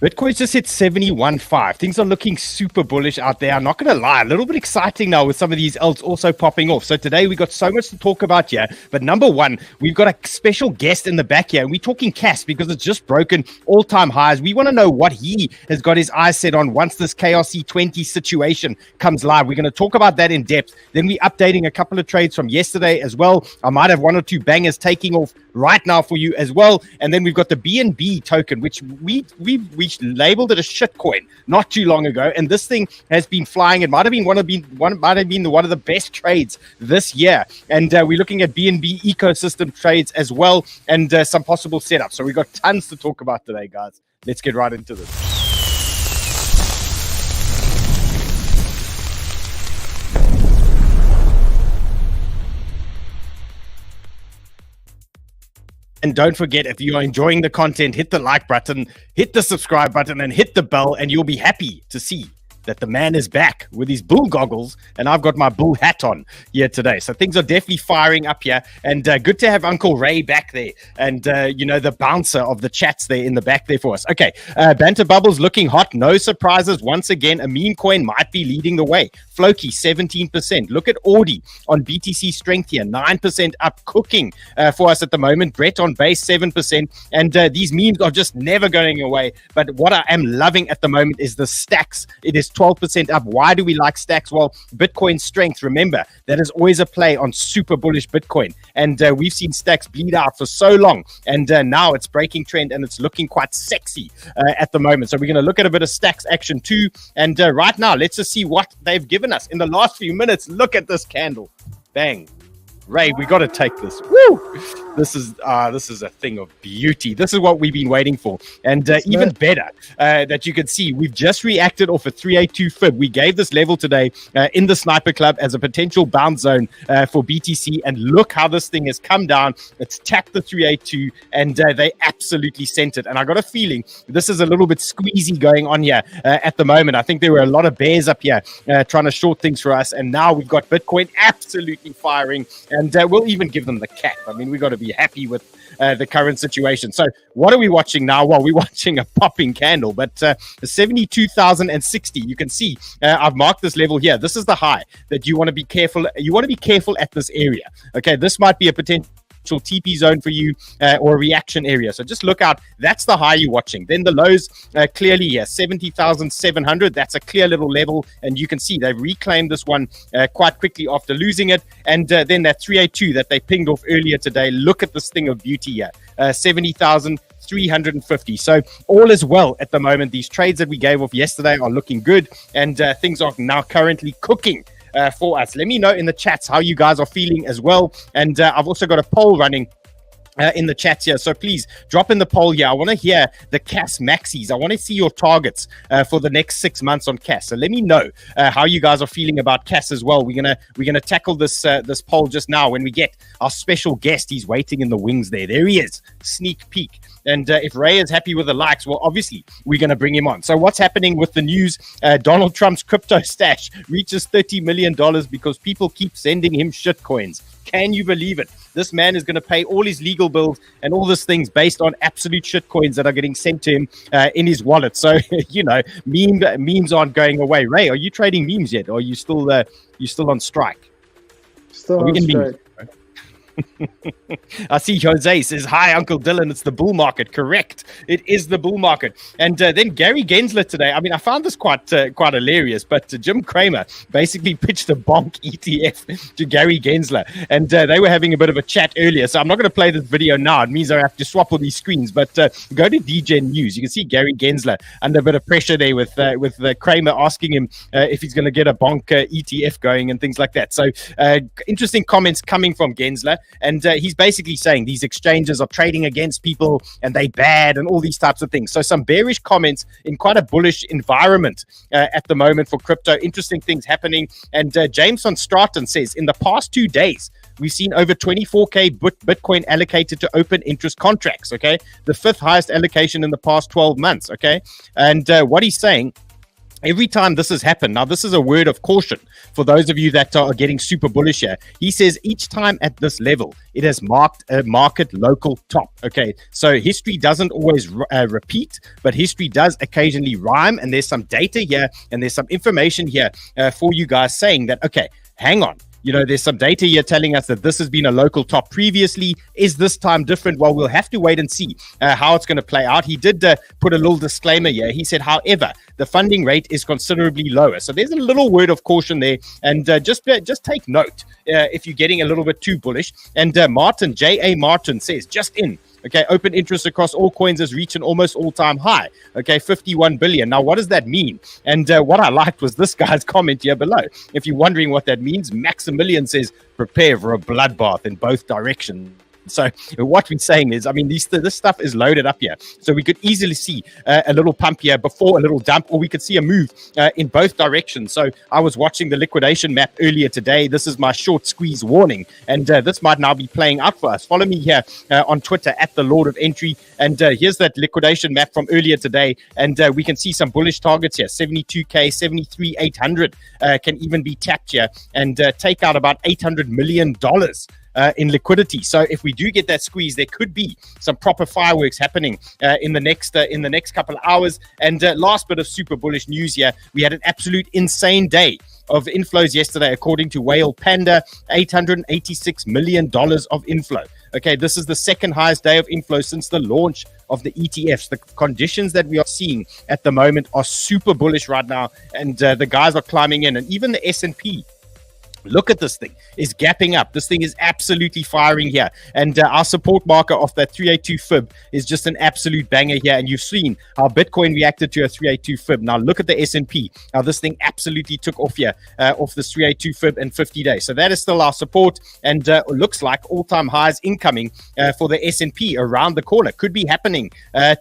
Bitcoin's just hit 71.5. Things are looking super bullish out there. I'm not going to lie, a little bit exciting now with some of these alts also popping off. So today we got so much to talk about here. But number one, we've got a special guest in the back here. And we're talking Kas because it's just broken all-time highs. We want to know what he has got his eyes set on once this 𝗘𝗫𝗍𝗔𝗡 situation comes live. We're going to talk about that in depth. Then we're updating a couple of trades from yesterday as well. I might have one or two bangers taking off right now for you as well. And then we've got the BNB token, which we labeled it a shitcoin not too long ago, and this thing has been flying. It might have been one of the best trades this year, and we're looking at BNB ecosystem trades as well, and some possible setups. So we've got tons to talk about today, guys. Let's get right into this. And don't forget, if you are enjoying the content, hit the like button, hit the subscribe button, and hit the bell, and you'll be happy to see that the man is back with his bull goggles, and I've got my bull hat on here today. So things are definitely firing up here, and good to have Uncle Ray back there, and the bouncer of the chats there in the back there for us. Okay, Banter bubbles looking hot. No surprises. Once again, a meme coin might be leading the way. Floki 17%. Look at Audi on BTC strength here, 9% up, cooking for us at the moment. Brett on base 7%, and these memes are just never going away. But what I am loving at the moment is the stacks. It is 12% up. Why do we like stacks? Well, Bitcoin strength, remember, that is always a play on super bullish Bitcoin. And we've seen stacks bleed out for so long. And now it's breaking trend and it's looking quite sexy at the moment. So we're going to look at a bit of stacks action too. And right now, let's just see what they've given us in the last few minutes. Look at this candle. Bang. Ray, we got to take this. Woo! This is a thing of beauty. This is what we've been waiting for. And even better, that you can see, we've just reacted off a 382 fib. We gave this level today in the Sniper Club as a potential bounce zone for BTC. And look how this thing has come down. It's tapped the 382, and they absolutely sent it. And I got a feeling this is a little bit squeezy going on here at the moment. I think there were a lot of bears up here trying to short things for us. And now we've got Bitcoin absolutely firing. And we'll even give them the cap. I mean, we got to be happy with the current situation. So what are we watching now? Well, we're watching a popping candle, but 72,060. You can see I've marked this level here. This is the high that you want to be careful. You want to be careful at this area. Okay, this might be a potential TP zone for you or a reaction area. So just look out. That's the high you're watching. Then the lows clearly here, 70,700. That's a clear little level. And you can see they've reclaimed this one quite quickly after losing it. And then that 382 that they pinged off earlier today. Look at this thing of beauty here, 70,350. So all is well at the moment. These trades that we gave off yesterday are looking good, and things are now currently cooking for us. Let me know in the chats how you guys are feeling as well. And I've also got a poll running in the chat here. So please drop in the poll here. I want to hear the Kas maxis. I want to see your targets for the next 6 months on Kas. So let me know how you guys are feeling about Kas as well. We're gonna tackle this this poll just now when we get our special guest. He's waiting in the wings there. There he is. Sneak peek. And if Ray is happy with the likes, well, obviously, we're going to bring him on. So what's happening with the news? Donald Trump's crypto stash reaches $30 million because people keep sending him shit coins. Can you believe it? This man is going to pay all his legal bills and all these things based on absolute shit coins that are getting sent to him in his wallet. So, memes aren't going away. Ray, are you trading memes yet? Or are you still on strike? Still on strike. I see Jose says, hi, Uncle Dylan. It's the bull market. Correct. It is the bull market. And then Gary Gensler today. I mean, I found this quite hilarious, but Jim Cramer basically pitched a bonk ETF to Gary Gensler. And they were having a bit of a chat earlier. So I'm not going to play this video now. It means I have to swap all these screens. But go to DGen News. You can see Gary Gensler under a bit of pressure there with Cramer asking him if he's going to get a bonk ETF going and things like that. So interesting comments coming from Gensler. And he's basically saying these exchanges are trading against people and they bad and all these types of things. So some bearish comments in quite a bullish environment at the moment for crypto. Interesting things happening. And Jameson Stratton says, in the past 2 days, we've seen over 24K Bitcoin allocated to open interest contracts, okay? The 5th highest allocation in the past 12 months, okay? And what he's saying Every time this has happened, now this is a word of caution for those of you that are getting super bullish here. He says each time at this level, it has marked a market local top. Okay, so history doesn't always repeat, but history does occasionally rhyme. And there's some data here and there's some information here for you guys saying that, okay, hang on. You know, there's some data here telling us that this has been a local top previously. Is this time different? Well, we'll have to wait and see how it's going to play out. He did put a little disclaimer here. He said, however, the funding rate is considerably lower. So there's a little word of caution there. And just take note if you're getting a little bit too bullish. And Martin, J.A. Martin says, just in. Okay, open interest across all coins has reached an almost all-time high. Okay, 51 billion. Now, what does that mean? And what I liked was this guy's comment here below. If you're wondering what that means, Maximilian says, prepare for a bloodbath in both directions. So what we're saying is, I mean, this stuff is loaded up here. So we could easily see a little pump here before a little dump, or we could see a move in both directions. So I was watching the liquidation map earlier today. This is my short squeeze warning. And this might now be playing out for us. Follow me here on Twitter at the Lord of Entry. And here's that liquidation map from earlier today. And we can see some bullish targets here. 72K, 73,800 can even be tapped here and take out about $800 million. In liquidity. So if we do get that squeeze, there could be some proper fireworks happening in the next couple of hours. And last bit of super bullish news here, we had an absolute insane day of inflows yesterday, according to Whale Panda, $886 million of inflow. Okay, this is the second highest day of inflow since the launch of the ETFs. The conditions that we are seeing at the moment are super bullish right now, and the guys are climbing in, and even the S&P. Look at this thing. Is gapping up. This thing is absolutely firing here. And our support marker of that 382 fib is just an absolute banger here. And you've seen how Bitcoin reacted to a 382 fib. Now look at the S&P. Now this thing absolutely took off here, off this 382 fib in 50 days. So that is still our support. And looks like all-time highs incoming for the S&P around the corner. Could be happening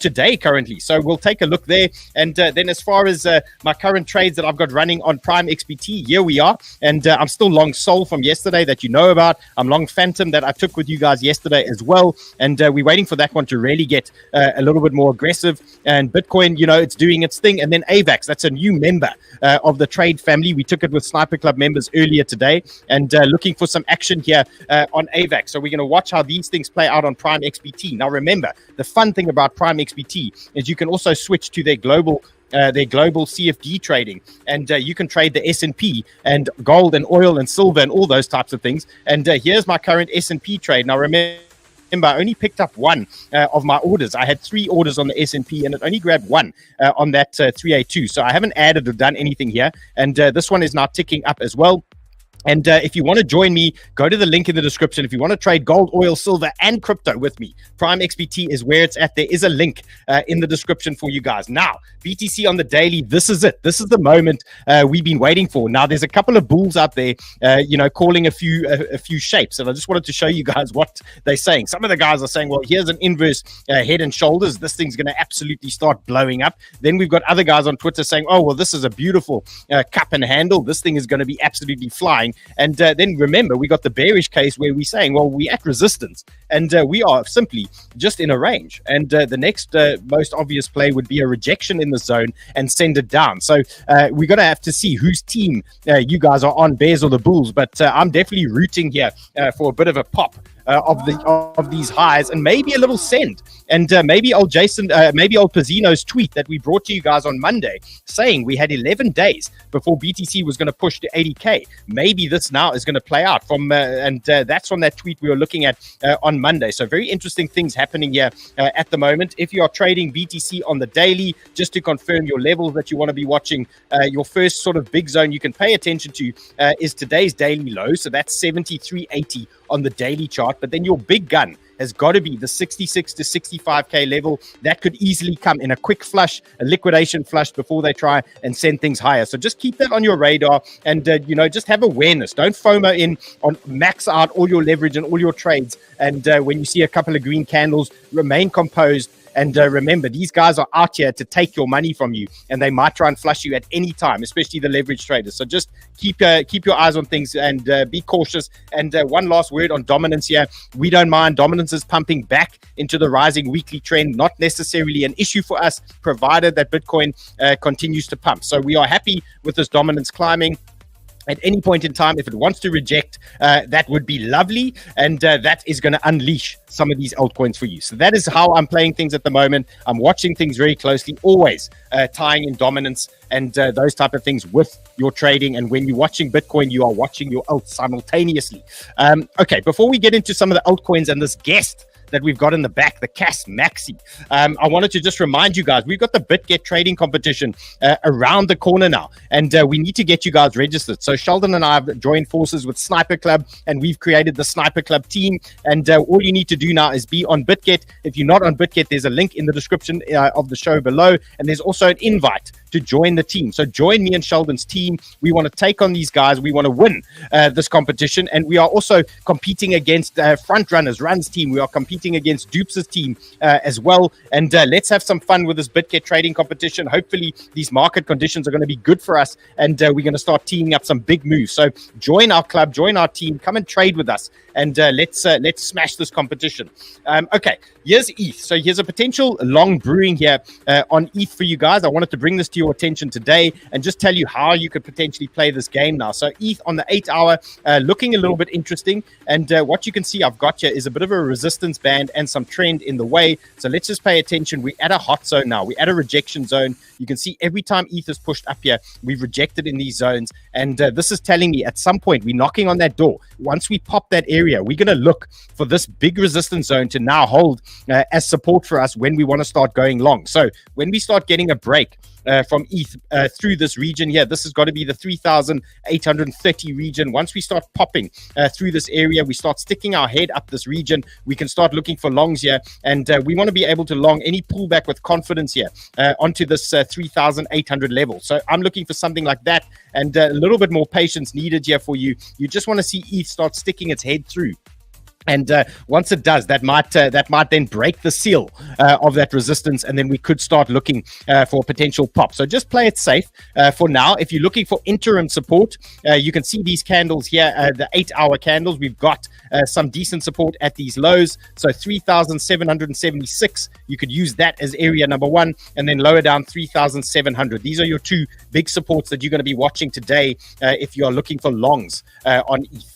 today currently. So we'll take a look there. And then as far as my current trades that I've got running on Prime XBT, here we are. And I'm still long Sol from yesterday that you know about. I'm long Phantom that I took with you guys yesterday as well. And we're waiting for that one to really get a little bit more aggressive. And Bitcoin, you know, it's doing its thing. And then AVAX, that's a new member of the trade family. We took it with Sniper Club members earlier today and looking for some action here on AVAX. So we're going to watch how these things play out on Prime XBT. Now, remember, the fun thing about Prime XBT is you can also switch to their global CFD trading, and you can trade the S&P and gold and oil and silver and all those types of things. And here's my current S&P trade. Now remember, I only picked up one of my orders. I had 3 orders on the S&P and it only grabbed one on that 382. So I haven't added or done anything here. And this one is now ticking up as well. And if you want to join me, go to the link in the description. If you want to trade gold, oil, silver, and crypto with me, Prime XBT is where it's at. There is a link in the description for you guys. Now, BTC on the daily, this is it. This is the moment we've been waiting for. Now, there's a couple of bulls out there, calling a few shapes. And I just wanted to show you guys what they're saying. Some of the guys are saying, well, here's an inverse head and shoulders. This thing's going to absolutely start blowing up. Then we've got other guys on Twitter saying, oh, well, this is a beautiful cup and handle. This thing is going to be absolutely flying. And then remember, we got the bearish case where we're saying, well, we're at resistance and we are simply just in a range. And the next most obvious play would be a rejection in the zone and send it down. So we're going to have to see whose team you guys are on, Bears or the Bulls. But I'm definitely rooting here for a bit of a pop of these highs and maybe a little send. And maybe old Pizzino's tweet that we brought to you guys on Monday saying we had 11 days before BTC was going to push to 80K. Maybe this now is going to play out from, and that's on that tweet we were looking at on Monday. So very interesting things happening here at the moment. If you are trading BTC on the daily, just to confirm your levels that you want to be watching, your first sort of big zone you can pay attention to is today's daily low. So that's 73.80 on the daily chart. But then your big gun has got to be the 66 to 65K level. That could easily come in a quick flush, a liquidation flush before they try and send things higher. So just keep that on your radar and, just have awareness. Don't FOMO in on max out all your leverage and all your trades. And when you see a couple of green candles, remain composed And remember, these guys are out here to take your money from you, and they might try and flush you at any time, especially the leverage traders. So just keep your eyes on things and be cautious. And one last word on dominance here. We don't mind. Dominance is pumping back into the rising weekly trend. Not necessarily an issue for us, provided that Bitcoin continues to pump. So we are happy with this dominance climbing. At any point in time, if it wants to reject, that would be lovely. And that is going to unleash some of these altcoins for you. So that is how I'm playing things at the moment. I'm watching things very closely, always tying in dominance and those type of things with your trading. And when you're watching Bitcoin, you are watching your alts simultaneously. Okay, before we get into some of the altcoins and this guest that we've got in the back, the KasPaw. I wanted to just remind you guys, we've got the BitGet trading competition around the corner now, and we need to get you guys registered. So Sheldon and I have joined forces with Sniper Club, and we've created the Sniper Club team, and all you need to do now is be on BitGet. If you're not on BitGet, there's a link in the description of the show below, and there's also an invite to join the team. So join me and Sheldon's team. We want to take on these guys. We want to win this competition, and we are also competing against front runners, Run's team. We are competing against Dupes' team as well. And let's have some fun with this BitGet trading competition. Hopefully, these market conditions are going to be good for us, and we're going to start teaming up some big moves. So join our club, join our team, come and trade with us, and let's smash this competition. Okay, here's ETH. So here's a potential long brewing here on ETH for you guys. I wanted to bring this to your attention today and just tell you how you could potentially play this game now. So ETH on the 8 hour, looking a little bit interesting. And what you can see I've got here is a bit of a resistance band and some trend in the way. So let's just pay attention. We're at a hot zone now. We're at a rejection zone. You can see every time ETH is pushed up here, we've rejected in these zones. And this is telling me at some point we're knocking on that door. Once we pop that area, we're going to look for this big resistance zone to now hold as support for us when we want to start going long. So when we start getting a break from ETH through this region here, this has got to be the 3,830 region. Once we start popping through this area, we start sticking our head up this region, we can start looking for longs here, and we want to be able to long any pullback with confidence here onto this 3,800 level. So I'm looking for something like that, and a little bit more patience needed here for you. You just want to see ETH start sticking its head through. And once it does, that might then break the seal of that resistance, and then we could start looking for a potential pop. So just play it safe for now. If you're looking for interim support, you can see these candles here, the 8 hour candles. We've got some decent support at these lows. So 3,776, you could use that as area number one, and then lower down 3,700. These are your two big supports that you're going to be watching today if you are looking for longs on ETH.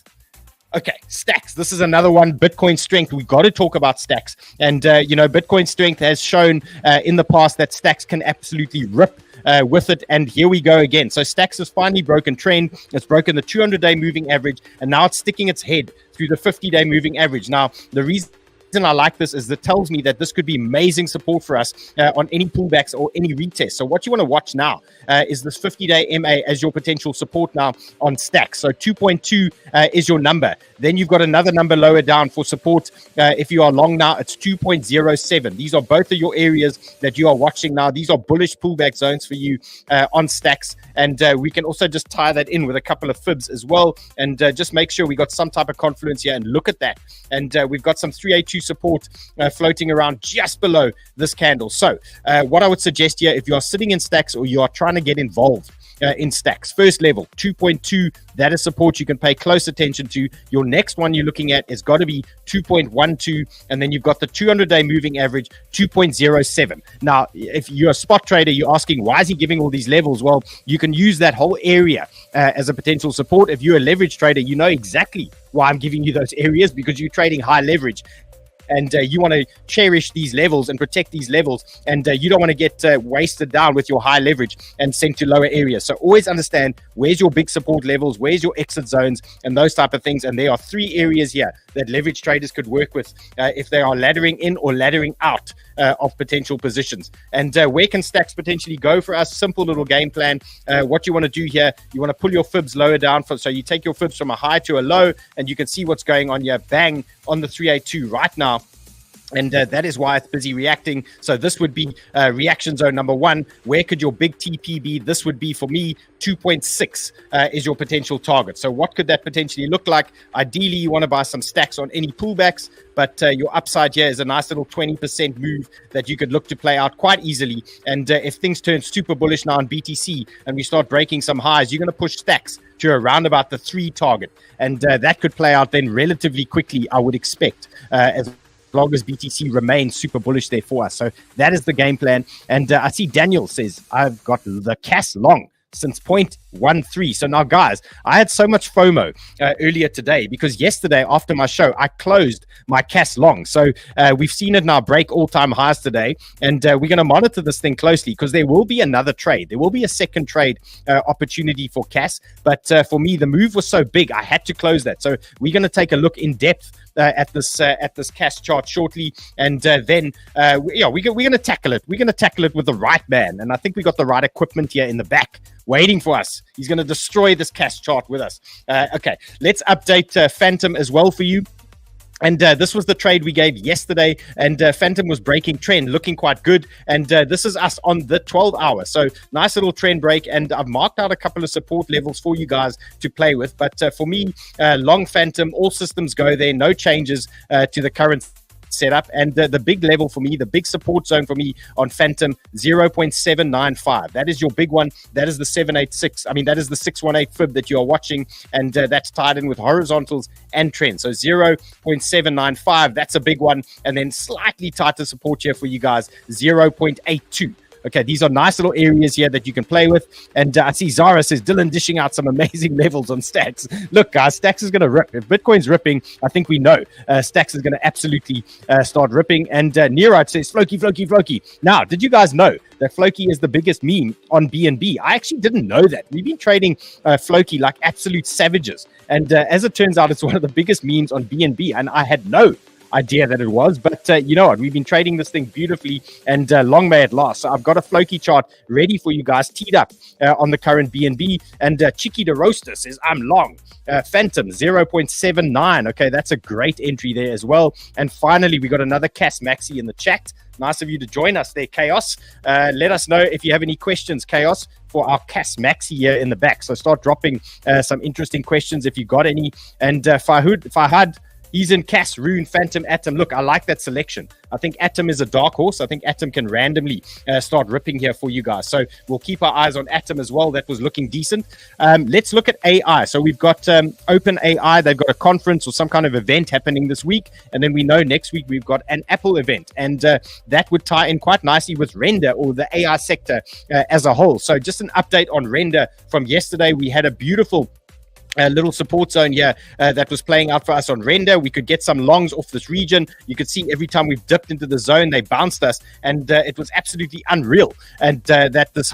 Okay, stacks. This is another one. Bitcoin strength. We got to talk about stacks. And, Bitcoin strength has shown in the past that stacks can absolutely rip with it. And here we go again. So stacks has finally broken trend. It's broken the 200-day moving average. And now it's sticking its head through the 50-day moving average. Now, the reason I like this is that tells me that this could be amazing support for us on any pullbacks or any retests. So what you want to watch now is this 50-day MA as your potential support now on stacks. So 2.2 is your number. Then you've got another number lower down for support. If you are long now, it's 2.07. These are both of your areas that you are watching now. These are bullish pullback zones for you on stacks. And we can also just tie that in with a couple of fibs as well. And just make sure we got some type of confluence here and look at that. And we've got some 382 support floating around just below this candle. So what I would suggest here, if you are sitting in stacks or you are trying to get involved in stacks, first level 2.2, that is support you can pay close attention to. Your next one you're looking at has got to be 2.12, and then you've got the 200-day moving average 2.07. Now, if you're a spot trader, you're asking, why is he giving all these levels? Well, you can use that whole area as a potential support. If you're a leverage trader, you know exactly why I'm giving you those areas, because you're trading high leverage. And you want to cherish these levels and protect these levels. And you don't want to get wasted down with your high leverage and sent to lower areas. So always understand where's your big support levels, where's your exit zones, and those type of things. And there are three areas here that leverage traders could work with if they are laddering in or laddering out of potential positions. And where can stacks potentially go for us? Simple little game plan. What you want to do here, you want to pull your fibs lower down. So you take your fibs from a high to a low, and you can see what's going on here. Bang on the 382 right now. And that is why it's busy reacting. So this would be reaction zone number 1. Where could your big TP be? This would be, for me, 2.6 is your potential target. So what could that potentially look like? Ideally, you want to buy some stacks on any pullbacks, but your upside here is a nice little 20% move that you could look to play out quite easily. And if things turn super bullish now on BTC and we start breaking some highs, you're going to push stacks to around about the 3 target. And that could play out then relatively quickly, I would expect, as long as BTC remains super bullish there for us. So that is the game plan. And I see Daniel says, I've got the Cas long since 0.13. So now, guys, I had so much FOMO earlier today because yesterday after my show, I closed my Cas long. So we've seen it now break all-time highs today. And we're going to monitor this thing closely because there will be another trade. There will be a second trade opportunity for Cas. But for me, the move was so big, I had to close that. So we're going to take a look in depth at this Cas chart shortly, and then we're going to tackle it. We're going to tackle it with the right man, and I think we got the right equipment here in the back waiting for us. He's going to destroy this Cas chart with us. Okay, let's update Phantom as well for you. And this was the trade we gave yesterday, and Phantom was breaking trend, looking quite good. And this is us on the 12 hour. So nice little trend break. And I've marked out a couple of support levels for you guys to play with. But for me, long Phantom, all systems go there. No changes to the current setup. And the big level for me, the big support zone for me on Phantom, 0.795. That is your big one. That is the 786. I mean, that is the 618 fib that you are watching, and that's tied in with horizontals and trends. So 0.795, that's a big one. And then slightly tighter support here for you guys, 0.82. Okay, these are nice little areas here that you can play with. And I see Zara says, Dylan dishing out some amazing levels on Stacks. Look, guys, Stacks is going to rip. If Bitcoin's ripping, I think we know Stacks is going to absolutely start ripping. And Neerite says, Floki. Now, did you guys know that Floki is the biggest meme on BNB? I actually didn't know that. We've been trading Floki like absolute savages. And as it turns out, it's one of the biggest memes on BNB. And I had no idea that it was, but you know what, we've been trading this thing beautifully, and long may it last. So I've got a Floki chart ready for you guys, teed up on the current BNB. And Chicky the Roaster says, I'm long Phantom 0.79. Okay, that's a great entry there as well. And finally, we got another Cas Maxi in the chat. Nice of you to join us there, Chaos. Let us know if you have any questions, Chaos, for our Cas Maxi here in the back. So start dropping some interesting questions if you got any. And Fahad, he's in Cas, Rune, Phantom, Atom. Look, I like that selection. I think Atom is a dark horse. I think Atom can randomly start ripping here for you guys. So we'll keep our eyes on Atom as well. That was looking decent. Let's look at AI. So we've got Open AI. They've got a conference or some kind of event happening this week. And then we know next week we've got an Apple event. And that would tie in quite nicely with Render, or the AI sector as a whole. So just an update on Render from yesterday. We had a beautiful little support zone here that was playing out for us on Render. We could get some longs off this region. You could see every time we've dipped into the zone, they bounced us, and it was absolutely unreal. And that this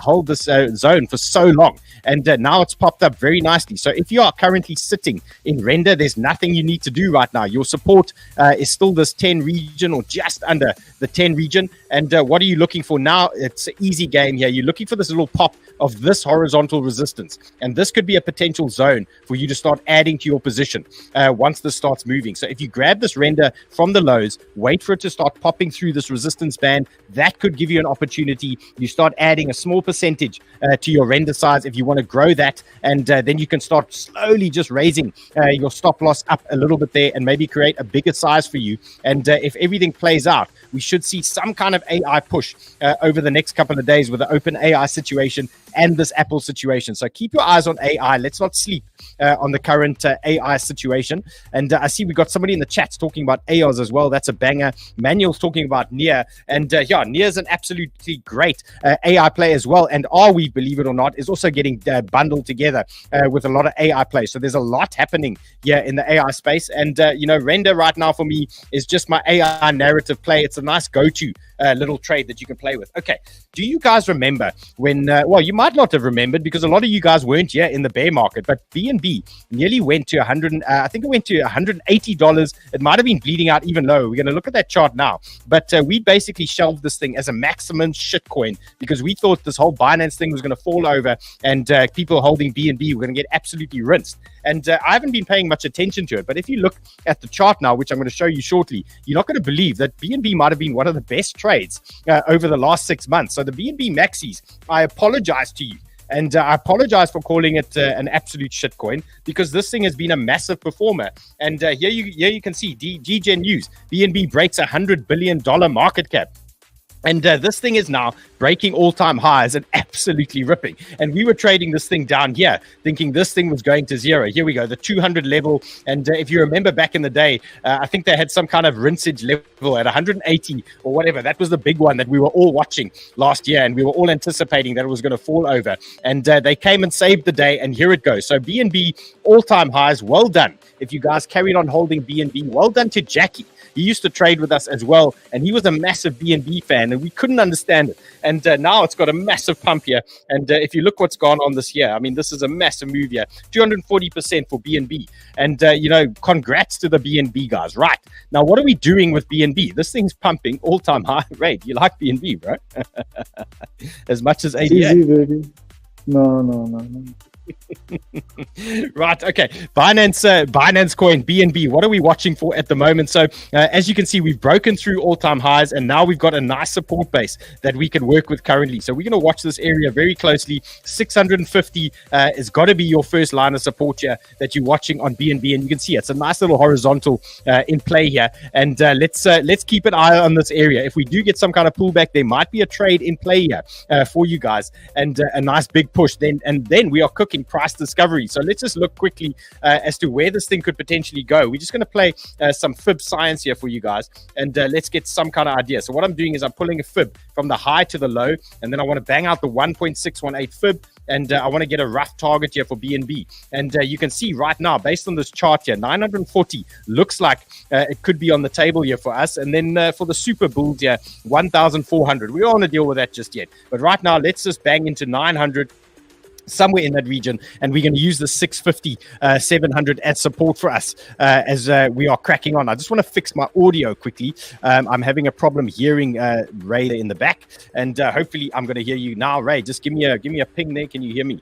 zone for so long, and now it's popped up very nicely. So if you are currently sitting in Render, there's nothing you need to do right now. Your support is still this 10 region, or just under the 10 region. And what are you looking for now? It's an easy game here. You're looking for this little pop of this horizontal resistance, and this could be a potential zone for you to start adding to your position once this starts moving. So if you grab this Render from the lows, wait for it to start popping through this resistance band, that could give you an opportunity. You start adding a small percentage to your Render size if you want to grow that, and then you can start slowly just raising your stop loss up a little bit there, and maybe create a bigger size for you. And if everything plays out, we should see some kind of AI push over the next couple of days with the Open AI situation and this Apple situation. So keep your eyes on AI. Let's not sleep on the current AI situation. And I see we got somebody in the chats talking about AOS as well. That's a banger. Manuel's talking about Near. And yeah, Near's an absolutely great AI play as well. And we, believe it or not, is also getting bundled together with a lot of AI play. So there's a lot happening here in the AI space. And, you know, Render right now for me is just my AI narrative play. It's a nice go-to little trade that you can play with. Okay, do you guys remember when, well, you might not have remembered because a lot of you guys weren't here in the bear market, but BNB nearly went to I think it went to $180. It might have been bleeding out even lower. We're going to look at that chart now. But we basically shelved this thing as a maximum shitcoin because we thought this whole Binance thing was going to fall over and people holding BNB were going to get absolutely rinsed. And I haven't been paying much attention to it. But if you look at the chart now, which I'm going to show you shortly, you're not going to believe that BNB might have been one of the best trades over the last 6 months. So the BNB maxis, I apologize to you. And I apologize for calling it an absolute shitcoin because this thing has been a massive performer. And here you can see GGen News, BNB breaks $100 billion market cap. And this thing is now breaking all-time highs and absolutely ripping. And we were trading this thing down here, thinking this thing was going to zero. Here we go, the 200 level. And if you remember back in the day, I think they had some kind of rinsage level at 180 or whatever. That was the big one that we were all watching last year. And we were all anticipating that it was going to fall over. And they came and saved the day. And here it goes. So BNB all-time highs. Well done. If you guys carried on holding BNB, well done to Jackie. He used to trade with us as well, and he was a massive BNB fan, and we couldn't understand it. And now it's got a massive pump here. And if you look what's gone on this year, I mean, this is a massive move here, 240% for BNB. And, you know, congrats to the BNB guys. Right. Now, what are we doing with BNB? This thing's pumping all-time high rate. You like BNB, bro? As much as 88. Easy, baby. No. Right, okay. Binance coin, BNB. What are we watching for at the moment? So as you can see, we've broken through all-time highs, and now we've got a nice support base that we can work with currently. So we're going to watch this area very closely. 650 has got to be your first line of support here that you're watching on BNB, and you can see it's a nice little horizontal in play here. And let's keep an eye on this area. If we do get some kind of pullback, there might be a trade in play here for you guys, and a nice big push. Then we are cooking price discovery. So let's just look quickly as to where this thing could potentially go. We're just going to play some fib science here for you guys, and let's get some kind of idea. So what I'm doing is I'm pulling a fib from the high to the low, and then I want to bang out the 1.618 fib, and I want to get a rough target here for BNB. And you can see right now, based on this chart here, 940 looks like it could be on the table here for us. And then for the super bulls here, 1,400. We don't want to deal with that just yet. But right now, let's just bang into 900. Somewhere in that region, and we're going to use the 650 700 as support for us as we are cracking on. I just want to fix my audio quickly. I'm having a problem hearing Ray in the back, and hopefully I'm going to hear you now. Ray, just give me a ping there. Can you hear me?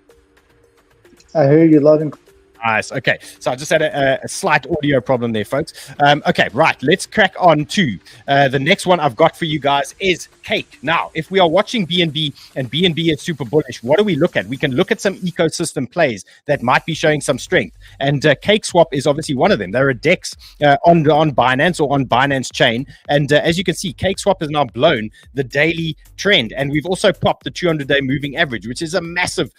I hear you loud and clear. Nice. Okay, so I just had a slight audio problem there, folks. Okay, right. Let's crack on to the next one I've got for you guys is Cake. Now, if we are watching BNB and BNB is super bullish, what do we look at? We can look at some ecosystem plays that might be showing some strength. And Cake Swap is obviously one of them. There are DEX on Binance or on Binance chain. And as you can see, Cake Swap has now blown the daily trend. And we've also popped the 200-day moving average, which is a massive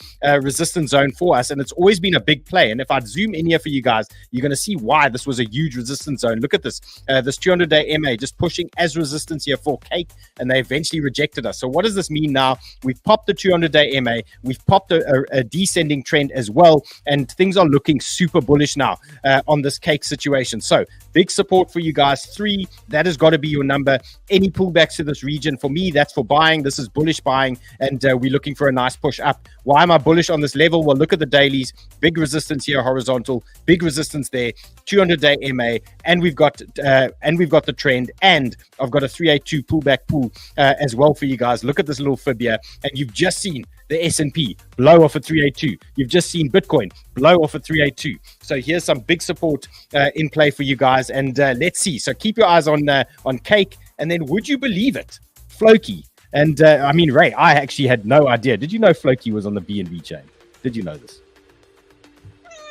resistance zone for us. And it's always been a big play. And if I zoom in here for you guys, you're going to see why this was a huge resistance zone. Look at this. This 200-day MA just pushing as resistance here for Cake, and they eventually rejected us. So what does this mean now? We've popped the 200-day MA. We've popped a descending trend as well, and things are looking super bullish now on this Cake situation. So big support for you guys. 3, that has got to be your number. Any pullbacks to this region, for me, that's for buying. This is bullish buying, and we're looking for a nice push up. Why am I bullish on this level? Well, look at the dailies. Big resistance here, horizontal. Big resistance there. 200-day MA, and we've got the trend, and I've got a 382 pullback pool as well for you guys. Look at this little fib here, and you've just seen the S&P blow off a 382. You've just seen Bitcoin blow off a 382. So here's some big support in play for you guys, and let's see. So keep your eyes on Cake, and then would you believe it, Floki? And I mean, Ray, I actually had no idea. Did you know Floki was on the BNB chain? Did you know this?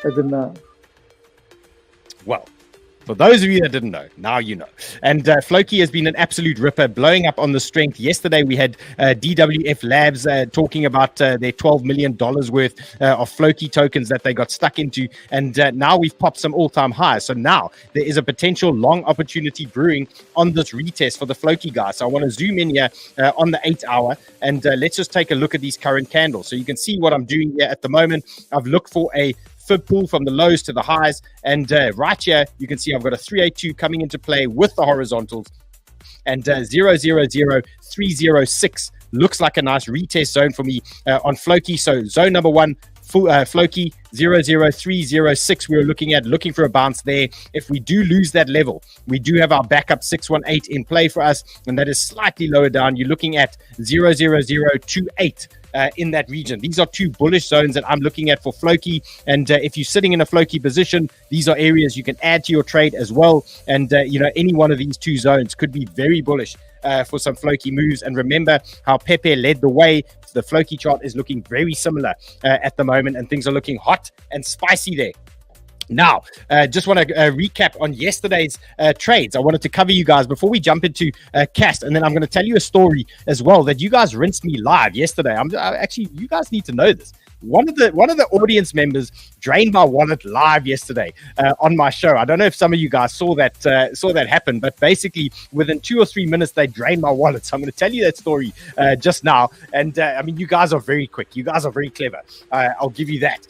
I did not. Well, for those of you that didn't know, now you know. And Floki has been an absolute ripper, blowing up on the strength. Yesterday, we had DWF Labs talking about their $12 million worth of Floki tokens that they got stuck into. And now we've popped some all-time highs. So now there is a potential long opportunity brewing on this retest for the Floki guys. So I want to zoom in here on the 8 hour, and let's just take a look at these current candles. So you can see what I'm doing here at the moment. I've looked for a fib pool from the lows to the highs, and right here you can see I've got a 382 coming into play with the horizontals. and 000306 looks like a nice retest zone for me on Floki. So zone number 1, Floki 00306 we were looking for a bounce there. If we do lose that level, we do have our backup 618 in play for us, and that is slightly lower down. You're looking at 00028 in that region. These are 2 bullish zones that I'm looking at for Floki, and if you're sitting in a Floki position, these are areas you can add to your trade as well, and any one of these 2 zones could be very bullish for some Floki moves. And remember how Pepe led the way. The Floki chart is looking very similar at the moment, and things are looking hot and spicy there. Now, just want to recap on yesterday's trades. I wanted to cover you guys before we jump into Kas, and then I'm going to tell you a story as well that you guys rinsed me live yesterday. Actually, you guys need to know this. One of the audience members drained my wallet live yesterday on my show. I don't know if some of you guys saw that happen, but basically within 2 or 3 minutes they drained my wallet. So I'm going to tell you that story just now. And I mean, you guys are very quick. You guys are very clever. I'll give you that.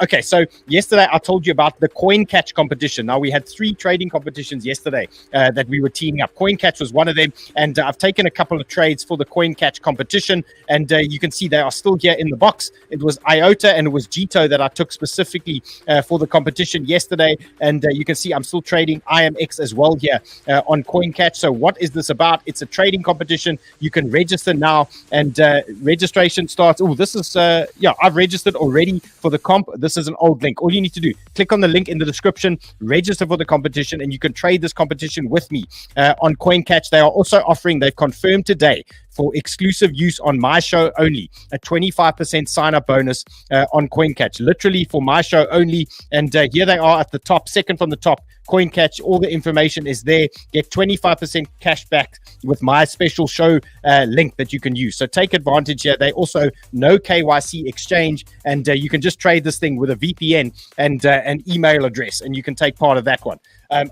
Okay, so yesterday I told you about the coin catch competition. Now we had 3 trading competitions yesterday that we were teaming up. Coin catch was one of them, and I've taken a couple of trades for the coin catch competition, and you can see they are still here in the box. It was IOTA and it was 𝗔𝗘 that I took specifically for the competition yesterday, and you can see I'm still trading IMX as well here on CoinCatch. So what is this about? It's a trading competition. You can register now, and registration starts. Oh, this is I've registered already for the comp. This is an old link. All you need to do, click on the link in the description, register for the competition, and you can trade this competition with me on CoinCatch. They are also offering, they've confirmed today, for exclusive use on my show only, a 25% sign-up bonus on CoinCatch, literally for my show only. And here they are at the top, second from the top, CoinCatch. All the information is there. Get 25% cash back with my special show link that you can use. So take advantage here. They also no KYC exchange, and you can just trade this thing with a VPN and an email address, and you can take part of that one.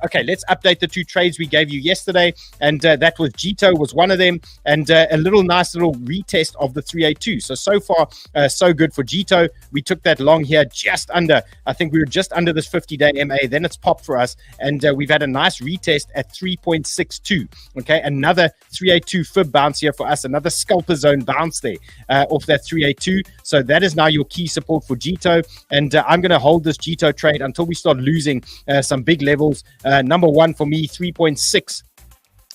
Okay, let's update the 2 trades we gave you yesterday, and that was 𝗔𝗘 was one of them, and a nice little retest of the 382. So far, so good for 𝗔𝗘. We took that long here, just under, I think we were just under this 50-day MA, then it's popped for us, and we've had a nice retest at 3.62. Okay, another 382 fib bounce here for us, another scalper zone bounce there off that 382. So that is now your key support for 𝗔𝗘, and I'm going to hold this 𝗔𝗘 trade until we start losing some big levels. Number 1 for me, 3.6.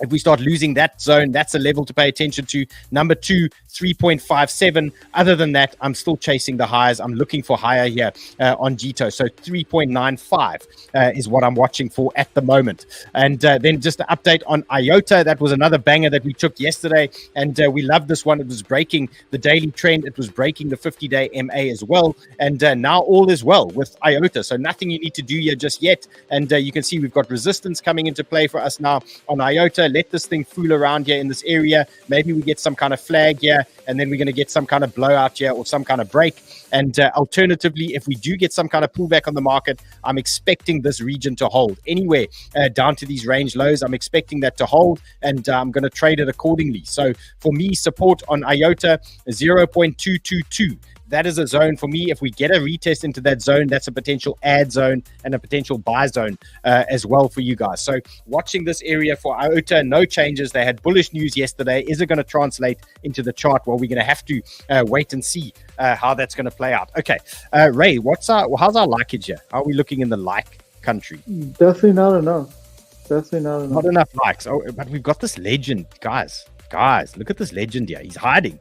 If we start losing that zone, that's a level to pay attention to. Number 2, 3.57. Other than that, I'm still chasing the highs. I'm looking for higher here on 𝗔𝗘. So 3.95 is what I'm watching for at the moment. And then just an update on IOTA. That was another banger that we took yesterday, and we loved this one. It was breaking the daily trend. It was breaking the 50-day MA as well. And now all is well with IOTA. So nothing you need to do here just yet. And you can see we've got resistance coming into play for us now on IOTA. Let this thing fool around here in this area. Maybe we get some kind of flag here, and then we're going to get some kind of blowout here or some kind of break. And alternatively, if we do get some kind of pullback on the market, I'm expecting this region to hold anywhere down to these range lows. I'm expecting that to hold, and I'm going to trade it accordingly. So for me, support on IOTA 0.222. That is a zone for me. If we get a retest into that zone, that's a potential add zone and a potential buy zone as well for you guys. So watching this area for IOTA, no changes. They had bullish news yesterday. Is it going to translate into the chart? Well, we're going to have to wait and see how that's going to play out. Okay, Ray, how's our likeage here? How are we looking in the like country? Definitely not enough. Definitely not enough. Not enough likes. Oh, but we've got this legend, guys. Guys, look at this legend here. He's hiding.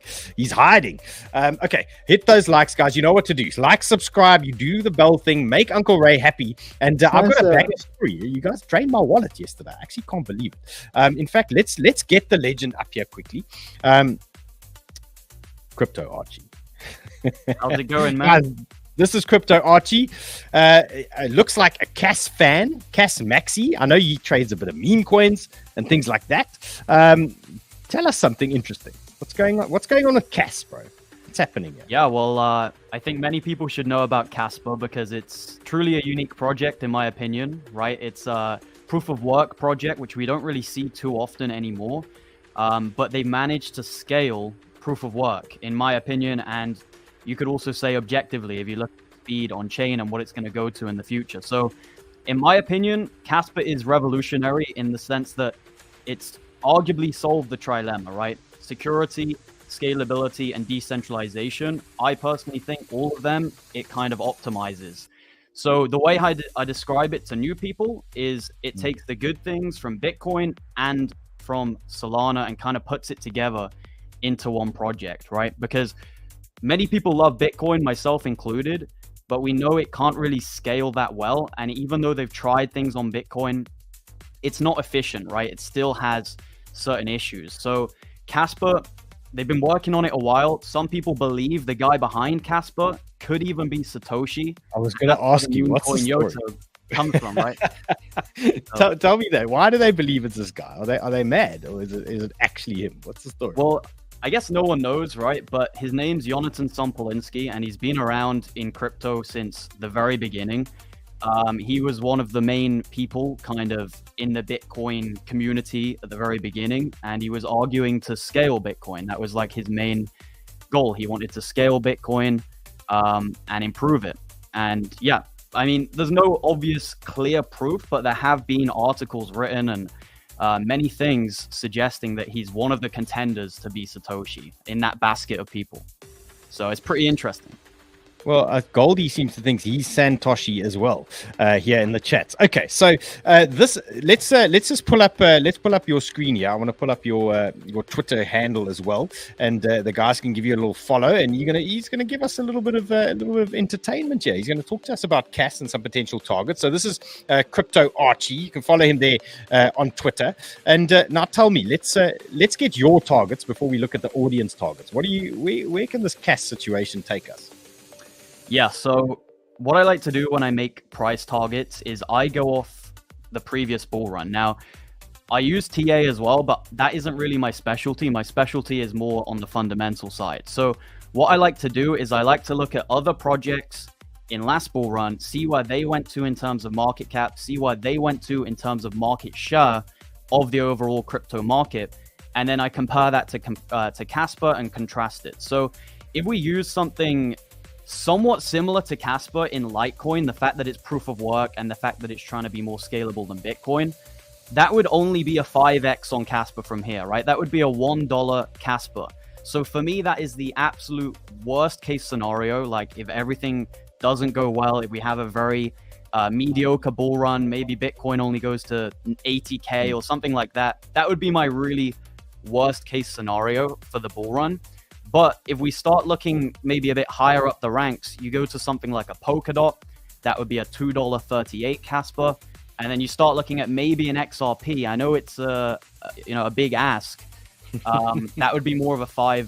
Okay, hit those likes, guys. You know what to do. Like, subscribe. You do the bell thing. Make Uncle Ray happy. And I've got a banger story. You guys drained my wallet yesterday. I actually can't believe it. In fact, let's get the legend up here quickly. Crypto Archie. How's it going, man? Guys, this is Crypto Archie. It looks like a Kas fan, Kas Maxi. I know he trades a bit of meme coins and things like that. Tell us something interesting. What's going on? What's going on with Kas, bro? What's happening here? Yeah, well, I think many people should know about Kaspa because it's truly a unique project, in my opinion, right? It's a proof of work project, which we don't really see too often anymore. But they managed to scale proof of work, in my opinion, and you could also say objectively, if you look at speed on chain and what it's going to go to in the future. So, in my opinion, Kaspa is revolutionary in the sense that it's arguably solve the trilemma, right? Security, scalability, and decentralization. I personally think all of them, it kind of optimizes. So the way I describe it to new people is it takes the good things from Bitcoin and from Solana and kind of puts it together into one project, right? Because many people love Bitcoin, myself included, but we know it can't really scale that well. And even though they've tried things on Bitcoin, it's not efficient, right? It still has certain issues. So Kaspa, they've been working on it a while. Some people believe the guy behind Kaspa could even be Satoshi. I was going to ask you, what's the story? YOTO comes from, right? Tell me that. Why do they believe it's this guy? Are they mad, or is it actually him? What's the story? Well, I guess no one knows, right? But his name's 𝗂𝗏𝗏𝗀𝗡𝗏𝗏𝗏𝗏𝗏𝗏𝗏, and he's been around in crypto since the very beginning. He was one of the main people kind of in the Bitcoin community at the very beginning, and he was arguing to scale Bitcoin. That was like his main goal. He wanted to scale Bitcoin and improve it. And yeah, I mean, there's no obvious clear proof, but there have been articles written and many things suggesting that he's one of the contenders to be Satoshi in that basket of people. So it's pretty interesting. Well, Goldie seems to think he's Santoshi as well here in the chat. Okay, so let's just pull up your screen here. I want to pull up your Twitter handle as well, and the guys can give you a little follow, and he's gonna give us a little bit of entertainment here. He's gonna talk to us about Cas and some potential targets. So this is Crypto Archie. You can follow him there on Twitter. And now tell me, let's get your targets before we look at the audience targets. Where can this Cas situation take us? Yeah, so what I like to do when I make price targets is I go off the previous bull run. Now, I use TA as well, but that isn't really my specialty. My specialty is more on the fundamental side. So what I like to do is I like to look at other projects in last bull run, see where they went to in terms of market cap, see where they went to in terms of market share of the overall crypto market, and then I compare that to Kaspa and contrast it. So if we use something somewhat similar to Kaspa in Litecoin, the fact that it's proof of work and the fact that it's trying to be more scalable than Bitcoin, that would only be a 5x on Kaspa from here, right? That would be a $1 Kaspa. So for me, that is the absolute worst case scenario. Like if everything doesn't go well, if we have a very mediocre bull run, maybe Bitcoin only goes to 80K or something like that, that would be my really worst case scenario for the bull run. But if we start looking maybe a bit higher up the ranks, you go to something like a Polkadot, that would be a $2.38 Kaspa. And then you start looking at maybe an XRP. I know it's a big ask. That would be more of a $5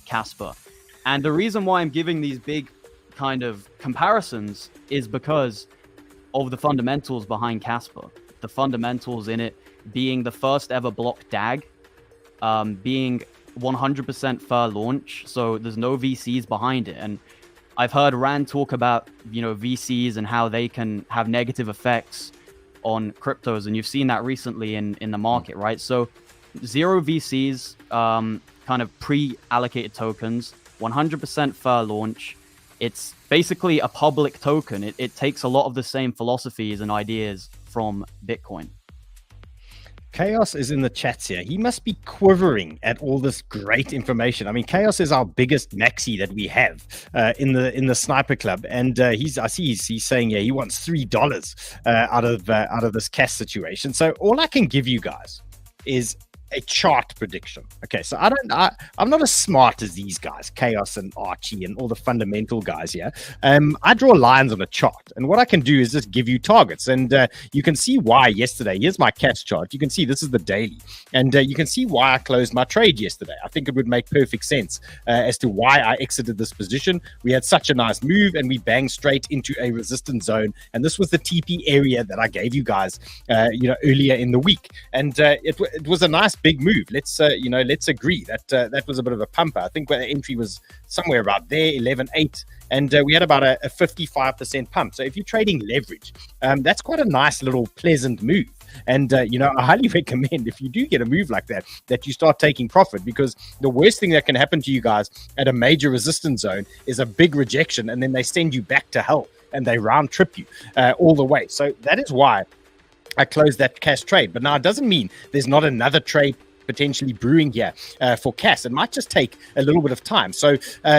Kaspa. And the reason why I'm giving these big kind of comparisons is because of the fundamentals behind Kaspa. The fundamentals in it being the first ever block DAG, being 100% fair launch, so there's no VCs behind it. And I've heard Rand talk about VCs and how they can have negative effects on cryptos, and you've seen that recently in the market, right? So zero VCs, kind of pre-allocated tokens, 100% fair launch. It's basically a public token. It takes a lot of the same philosophies and ideas from Bitcoin. Chaos is in the chats here. He must be quivering at all this great information. I mean, Chaos is our biggest maxi that we have in the Sniper Club, and I see he's saying he wants $3 out of this Cas situation. So all I can give you guys is a chart prediction. Okay, so I'm not as smart as these guys, Chaos and Archie and all the fundamental guys here. I draw lines on a chart, and what I can do is just give you targets, and you can see why yesterday. Here's my Cas chart. You can see this is the daily, and you can see why I closed my trade yesterday. I think it would make perfect sense as to why I exited this position. We had such a nice move, and we banged straight into a resistance zone, and this was the TP area that I gave you guys earlier in the week, and it was a nice big move. Let's agree that that was a bit of a pumper. I think the entry was somewhere about there, 11.8, and we had about a 55% pump. So if you're trading leverage, that's quite a nice little pleasant move. And I highly recommend, if you do get a move like that, that you start taking profit, because the worst thing that can happen to you guys at a major resistance zone is a big rejection, and then they send you back to hell and they round trip you all the way. So that is why I closed that Cas trade. But now it doesn't mean there's not another trade potentially brewing here for Cas. It might just take a little bit of time. So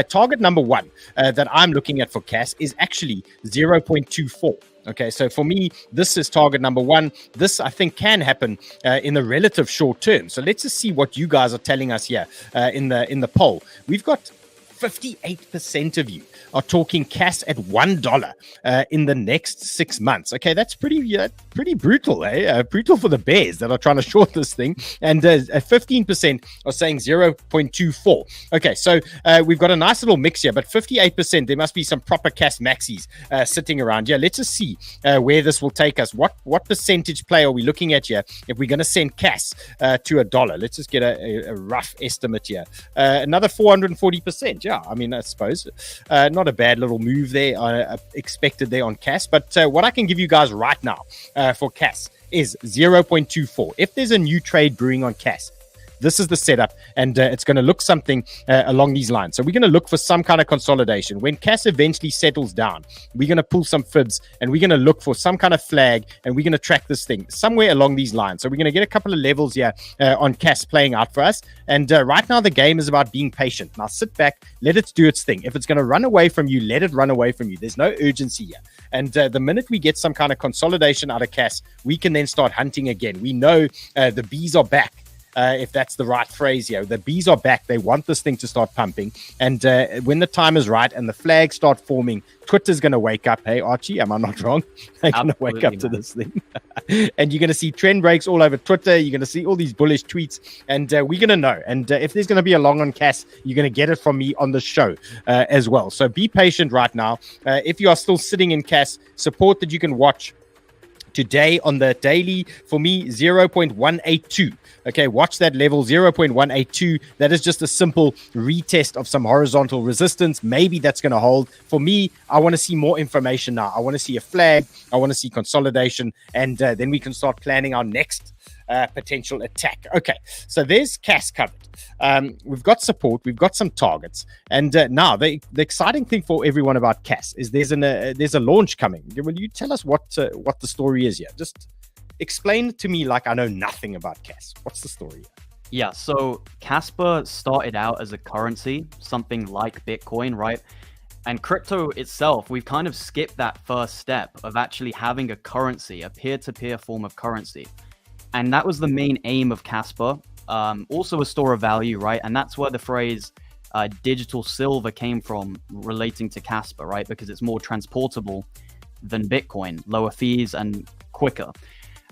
target number one that I'm looking at for Cas is actually 0.24. Okay, so for me, this is target number one. This, I think, can happen in the relative short term. So let's just see what you guys are telling us here in the poll. We've got 58% of you are talking Cas at $1 in the next 6 months. Okay, that's pretty brutal, eh? Brutal for the bears that are trying to short this thing. And 15% are saying 0.24. Okay, so we've got a nice little mix here, but 58%, there must be some proper Cas maxis sitting around. Yeah, let's just see where this will take us. What percentage play are we looking at here if we're going to send Cas to $1? Let's just get a rough estimate here. Another 440%. Yeah, I mean, I suppose not a bad little move there expected there on Cas. But what I can give you guys right now for Cas is 0.24. If there's a new trade brewing on Cas, this is the setup, and it's going to look something along these lines. So we're going to look for some kind of consolidation. When Cas eventually settles down, we're going to pull some fibs, and we're going to look for some kind of flag, and we're going to track this thing somewhere along these lines. So we're going to get a couple of levels here on Cas playing out for us. And right now, the game is about being patient. Now sit back, let it do its thing. If it's going to run away from you, let it run away from you. There's no urgency here. And the minute we get some kind of consolidation out of Cas, we can then start hunting again. We know the bees are back. If that's the right phrase here. The bees are back. They want this thing to start pumping. And when the time is right and the flags start forming, Twitter's going to wake up. Hey, Archie, am I not wrong? They're going to wake up to this thing. And you're going to see trend breaks all over Twitter. You're going to see all these bullish tweets. And we're going to know. And if there's going to be a long on Cas, you're going to get it from me on the show as well. So be patient right now. If you are still sitting in Cas, support that you can watch today on the daily, for me, 0.182. Okay, watch that level, 0.182. That is just a simple retest of some horizontal resistance. Maybe that's going to hold. For me, I want to see more information now. I want to see a flag. I want to see consolidation. And then we can start planning our next potential attack. Okay, so there's Cas covered. We've got support. We've got some targets. And now the exciting thing for everyone about Cas is there's a launch coming. Will you tell us what the story is here? Just explain it to me like I know nothing about Cas. What's the story here? Yeah, so Kaspa started out as a currency, something like Bitcoin, right? And crypto itself, we've kind of skipped that first step of actually having a currency, a peer-to-peer form of currency. And that was the main aim of Kaspa. Also a store of value, right? And that's where the phrase digital silver came from, relating to Kaspa, right? Because it's more transportable than Bitcoin, lower fees and quicker.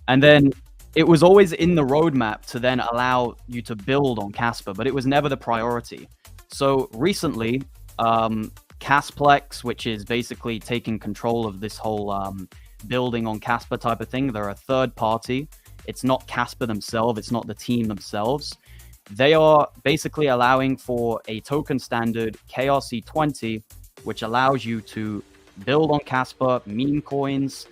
And then it was always in the roadmap to then allow you to build on Kaspa, but it was never the priority. So recently, KasPlex, which is basically taking control of this whole building on Kaspa type of thing, they're a third party. It's not Kaspa themselves. It's not the team themselves. They are basically allowing for a token standard KRC20, which allows you to build on Kaspa, meme coins,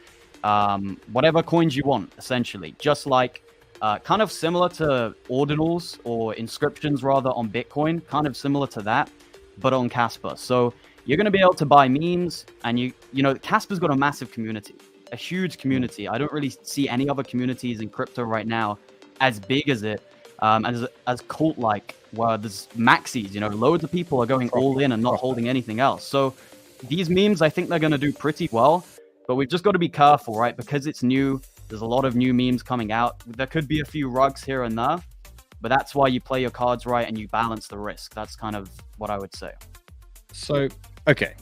whatever coins you want, essentially. Just like kind of similar to ordinals or inscriptions rather on Bitcoin, kind of similar to that, but on Kaspa. So you're going to be able to buy memes, and you know, Kaspa's got a massive community. A huge community. I don't really see any other communities in crypto right now as big as it, as cult-like, where there's maxis, you know, loads of people are going all in and not holding anything else. So these memes, I think they're going to do pretty well, but we've just got to be careful, right? Because it's new, there's a lot of new memes coming out. There could be a few rugs here and there, but that's why you play your cards right and you balance the risk. That's kind of what I would say. So, okay,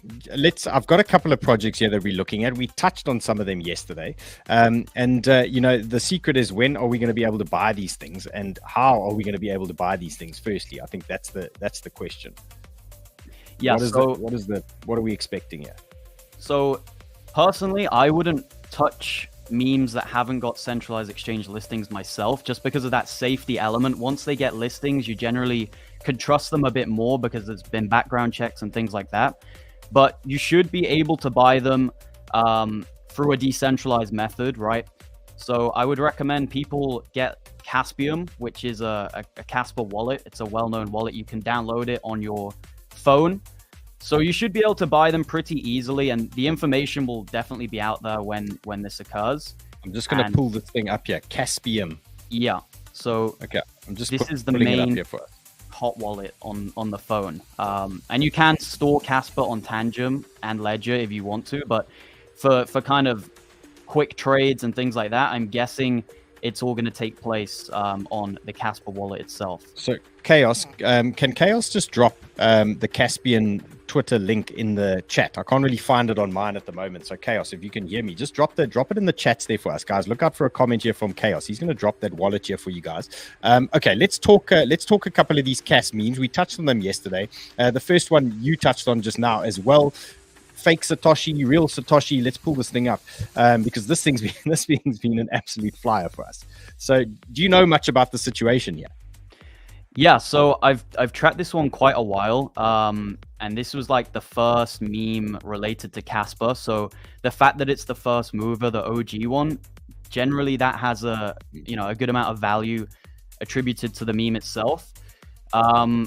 I've got a couple of projects here that we're looking at. We touched on some of them yesterday. You know, the secret is, when are we going to be able to buy these things, and how are we going to be able to buy these things? Firstly, I think that's the question. Yeah. What are we expecting here? So personally, I wouldn't touch memes that haven't got centralized exchange listings myself, just because of that safety element. Once they get listings, you generally could trust them a bit more because there's been background checks and things like that. But you should be able to buy them through a decentralized method, right? So I would recommend people get Caspium, which is a Kaspa wallet. It's a well-known wallet. You can download it on your phone. So you should be able to buy them pretty easily, and the information will definitely be out there when this occurs. I'm just going to pull this thing up here. Caspian. Yeah. So okay, I'm just this is the pulling it up main here for us. hot wallet on the phone. And you can store Kaspa on Tangem and Ledger if you want to, but for kind of quick trades and things like that, I'm guessing it's all going to take place on the Kaspa wallet itself. So Chaos, can Chaos just drop the Caspian Twitter link in the chat? I can't really find it on mine at the moment. So Chaos, if you can hear me, just drop it in the chats there for us, guys. Look out for a comment here from Chaos. He's going to drop that wallet here for you guys. Okay, let's talk a couple of these Cas memes. We touched on them yesterday. The first one you touched on just now as well. Fake Satoshi, real Satoshi. Let's pull this thing up because this thing's been an absolute flyer for us. So, do you know much about the situation yet? Yeah, so I've tracked this one quite a while, and this was like the first meme related to Kaspa. So the fact that it's the first mover, the OG one, generally that has a good amount of value attributed to the meme itself.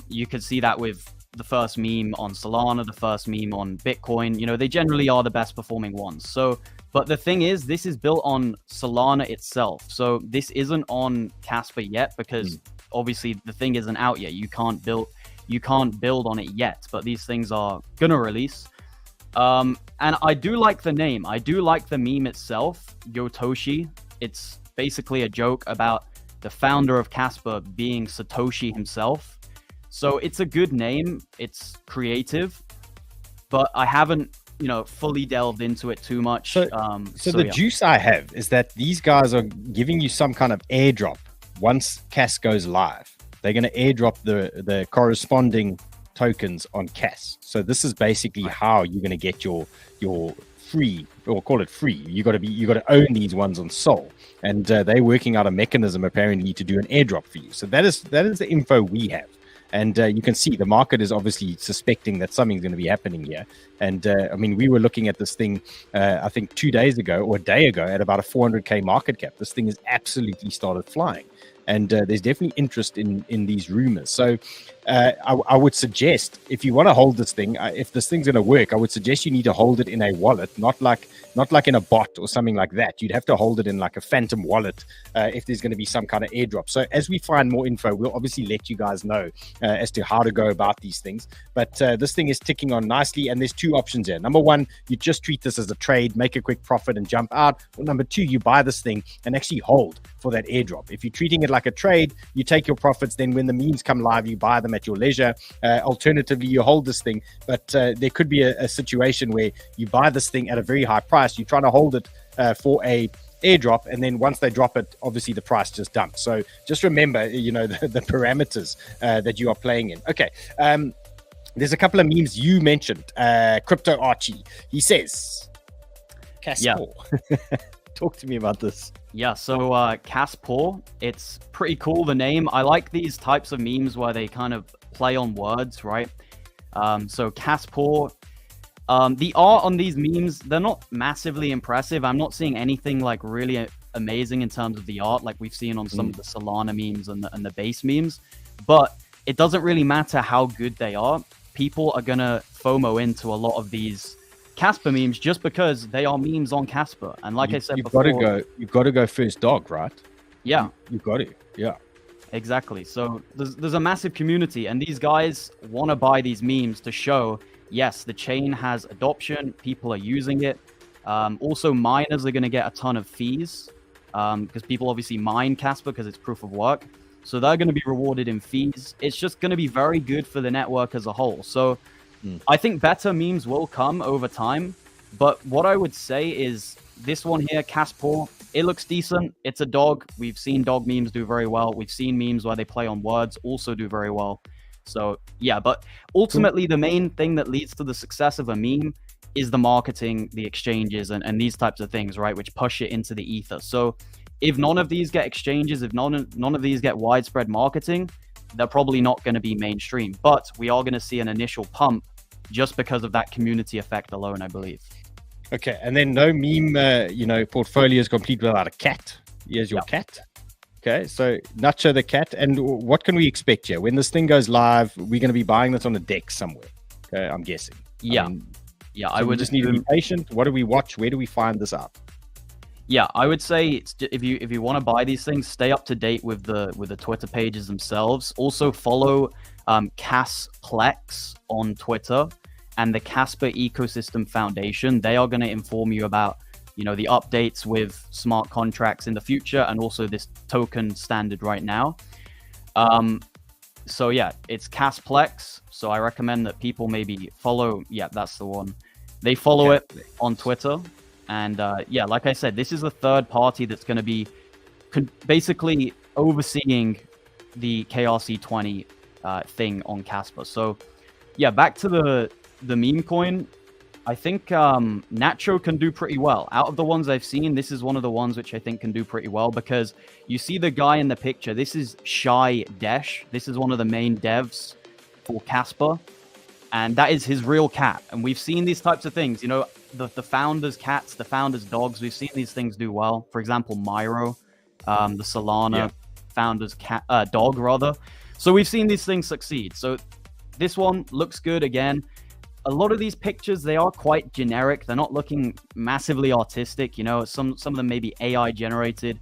You could see that with the first meme on Solana, the first meme on Bitcoin. They generally are the best performing ones. So, but the thing is, this is built on Solana itself. So this isn't on Kaspa yet because obviously the thing isn't out yet. You can't build on it yet, but these things are gonna release. And I do like the name. I do like the meme itself, Yotoshi. It's basically a joke about the founder of Kaspa being Satoshi himself. So it's a good name. It's creative, but I haven't, fully delved into it too much. So the juice I have is that these guys are giving you some kind of airdrop. Once Cas goes live, they're going to airdrop the corresponding tokens on Cas. So this is basically how you're going to get your free, or call it free. You got to own these ones on Sol, and they're working out a mechanism apparently to do an airdrop for you. So that is the info we have. And you can see the market is obviously suspecting that something's going to be happening here. And we were looking at this thing, I think 2 days ago or a day ago at about a 400K market cap. This thing has absolutely started flying. And there's definitely interest in these rumors. So I would suggest, if you want to hold this thing, if this thing's going to work, I would suggest you need to hold it in a wallet, not like in a bot or something like that. You'd have to hold it in like a phantom wallet if there's going to be some kind of airdrop. So as we find more info, we'll obviously let you guys know as to how to go about these things. But this thing is ticking on nicely, and there's two options here. Number one, you just treat this as a trade, make a quick profit and jump out. Or number two, you buy this thing and actually hold for that airdrop. If you're treating it like a trade, you take your profits, then when the memes come live, you buy them at your leisure. Alternatively, you hold this thing, but there could be a situation where you buy this thing at a very high price. You're trying to hold it for a airdrop, and then once they drop it, obviously the price just dumps. So just remember, the parameters that you are playing in. Okay. There's a couple of memes you mentioned. Crypto Archie, he says, KasPaw. Yeah. Talk to me about this. Yeah, so KasPaw, it's pretty cool, the name. I like these types of memes where they kind of play on words, right? So KasPaw, the art on these memes, they're not massively impressive. I'm not seeing anything like really amazing in terms of the art like we've seen on some of the Solana memes and the base memes. But it doesn't really matter how good they are. People are going to FOMO into a lot of these Kaspa memes just because they are memes on Kaspa. And like I said before, you've got to go first dog, right? Yeah. You've got to. Yeah. Exactly. So there's a massive community, and these guys want to buy these memes to show, yes, the chain has adoption, people are using it. Also, miners are going to get a ton of fees because people obviously mine Kaspa because it's proof of work. So they're going to be rewarded in fees. It's just going to be very good for the network as a whole. So I think better memes will come over time. But what I would say is this one here, KasPaw, it looks decent. It's a dog. We've seen dog memes do very well. We've seen memes where they play on words also do very well. So yeah, but ultimately the main thing that leads to the success of a meme is the marketing, the exchanges, and these types of things, right? Which push it into the ether. So if none of these get exchanges, if none of these get widespread marketing, they're probably not going to be mainstream. But we are going to see an initial pump just because of that community effect alone, I believe. Okay, and then no meme, portfolio is complete without a cat. Here's your cat. Okay, so Nutcha the cat. And what can we expect here? When this thing goes live, we're going to be buying this on a deck somewhere. Okay, I'm guessing. Yeah. I would just need to be patient. What do we watch? Where do we find this out? Yeah, I would say if you want to buy these things, stay up to date with the Twitter pages themselves. Also follow KasPlex on Twitter and the Kaspa Ecosystem Foundation. They are going to inform you about, you know, the updates with smart contracts in the future and also this token standard right now. So yeah, it's KasPlex. So I recommend that people maybe follow. Yeah, that's the one. They follow it on Twitter. And yeah, like I said, this is the third party that's going to be basically overseeing the KRC20 thing on Kaspa. So yeah, back to the meme coin. I think Nacho can do pretty well. Out of the ones I've seen, this is one of the ones which I think can do pretty well, because you see the guy in the picture. This is 𝗨𝗘𝗏𝗍. This is one of the main devs for Kaspa. And that is his real cat. And we've seen these types of things, you know, the founders' cats, the founders' dogs. We've seen these things do well. For example, Myro, the Solana founders' cat, dog, rather. So we've seen these things succeed. So this one looks good again. A lot of these pictures, they are quite generic. They're not looking massively artistic. You know, some of them may be AI generated.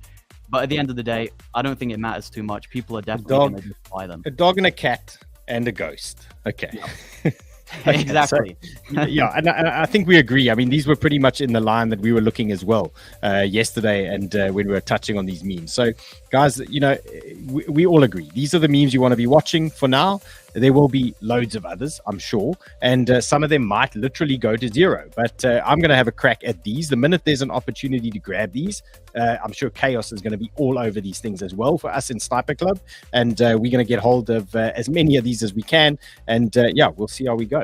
But at the end of the day, I don't think it matters too much. People are definitely going to just buy them. A dog and a cat and a ghost. Okay. Yeah. Okay, exactly. So, yeah, and I think we agree. I mean, these were pretty much in the line that we were looking as well yesterday, and when we were touching on these memes. So, guys, you know, we all agree. These are the memes you want to be watching for now. There will be loads of others, I'm sure, and some of them might literally go to zero. But I'm going to have a crack at these. The minute there's an opportunity to grab these, I'm sure Chaos is going to be all over these things as well for us in Sniper Club, and we're going to get hold of as many of these as we can. And yeah, we'll see how we go.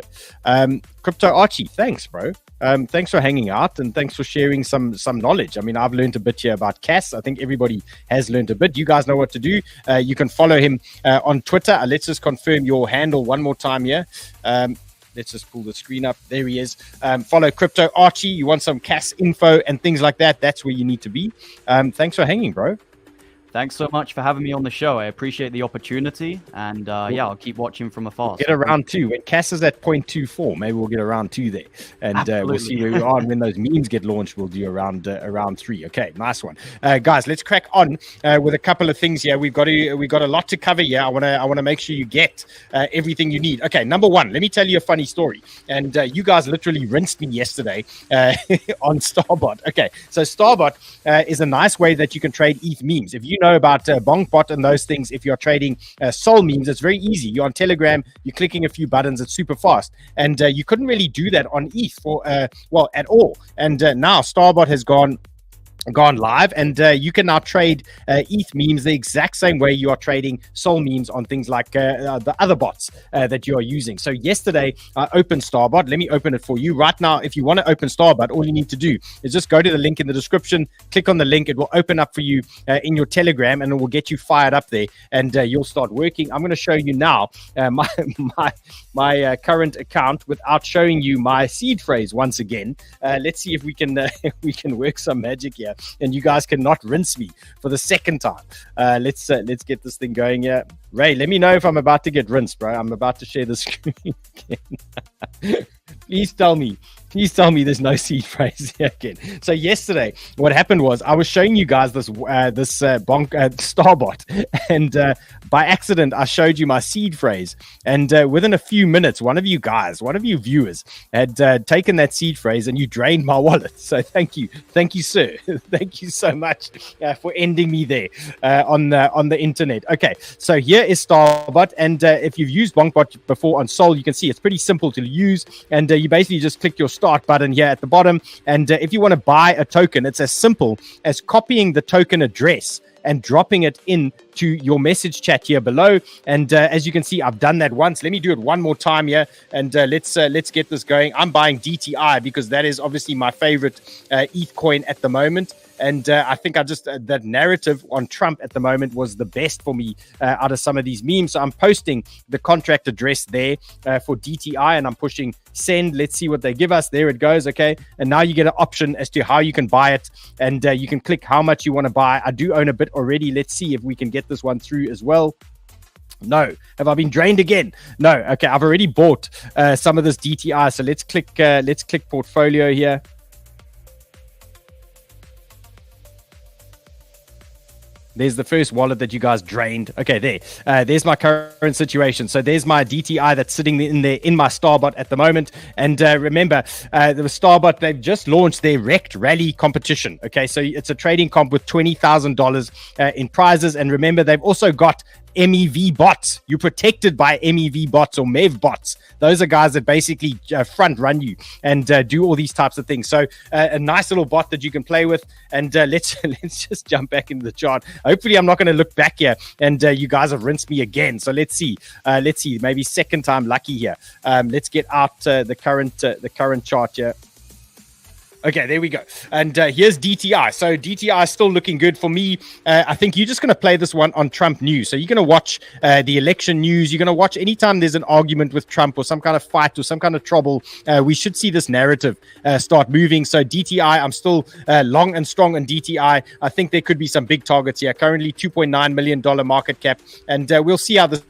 Crypto Archie, thanks, bro. Thanks for hanging out, and thanks for sharing some knowledge. I mean, I've learned a bit here about Kas. I think everybody has learned a bit. You guys know what to do. You can follow him on Twitter. Let's just confirm your handle one more time here. Let's just pull the screen up. There he is. Follow Crypto Archie. You want some Kas info and things like that, that's where you need to be. Thanks for hanging, bro. Thanks so much for having me on the show. I appreciate the opportunity, and yeah, I'll keep watching from afar. Get a round two. When Kas is at 0.24, maybe we'll get a round two there, and we'll see where we are. And when those memes get launched, we'll do around three. Okay, nice one, guys. Let's crack on with a couple of things here. We've got a lot to cover here. I want to make sure you get everything you need. Okay, number one, let me tell you a funny story. And you guys literally rinsed me yesterday on Starbot. Okay, so Starbot is a nice way that you can trade ETH memes. If you know about BonkBot and those things, if you're trading Sol memes, it's very easy. You're on Telegram, you're clicking a few buttons, it's super fast. And you couldn't really do that on ETH for well, at all. And now Starbot has gone live, and you can now trade ETH memes the exact same way you are trading Sol memes on things like the other bots that you are using. So yesterday I opened Starbot. Let me open it for you right now. If you want to open Starbot, all you need to do is just go to the link in the description, click on the link. It will open up for you in your Telegram, and it will get you fired up there, and you'll start working. I'm going to show you now my current account without showing you my seed phrase once again. Let's see if we can work some magic here, and you guys cannot rinse me for the second time. Let's get this thing going here. Ray, let me know if I'm about to get rinsed, bro. I'm about to share the screen again. Please tell me there's no seed phrase here again. So yesterday, what happened was I was showing you guys this Starbot, and by accident, I showed you my seed phrase. And within a few minutes, one of you viewers, had taken that seed phrase, and you drained my wallet. So thank you, sir. Thank you so much for ending me there on the internet. Okay, so here is Starbot, and if you've used BonkBot before on Sol, you can see it's pretty simple to use, and you basically just click your start button here at the bottom, and if you want to buy a token, it's as simple as copying the token address and dropping it into your message chat here below. And as you can see, I've done that once. Let me do it one more time here, and let's get this going. I'm buying DTI because that is obviously my favorite ETH coin at the moment. And I think that narrative on Trump at the moment was the best for me out of some of these memes. So I'm posting the contract address there for DTI, and I'm pushing send. Let's see what they give us. There it goes. Okay. And now you get an option as to how you can buy it, and you can click how much you want to buy. I do own a bit already. Let's see if we can get this one through as well. No. Have I been drained again? No. Okay. I've already bought some of this DTI. So let's click portfolio here. There's the first wallet that you guys drained. Okay, there's my current situation. So there's my DTI that's sitting in my Starbot at the moment. And remember, the Starbot, they've just launched their Rekt Rally competition. Okay, so it's a trading comp with $20,000 in prizes. And remember, they've also got MEV bots. You're protected by MEV bots or MEV bots. Those are guys that basically front run you and do all these types of things. So a nice little bot that you can play with. And let's just jump back into the chart. Hopefully I'm not going to look back here and you guys have rinsed me again. So let's see. Maybe second time lucky here. Let's get out the current chart here. Okay, there we go. And here's DTI. So DTI is still looking good for me. I think you're just going to play this one on Trump news. So you're going to watch the election news. You're going to watch anytime there's an argument with Trump or some kind of fight or some kind of trouble. We should see this narrative start moving. So DTI, I'm still long and strong on DTI. I think there could be some big targets here. Currently $2.9 million market cap. And we'll see how this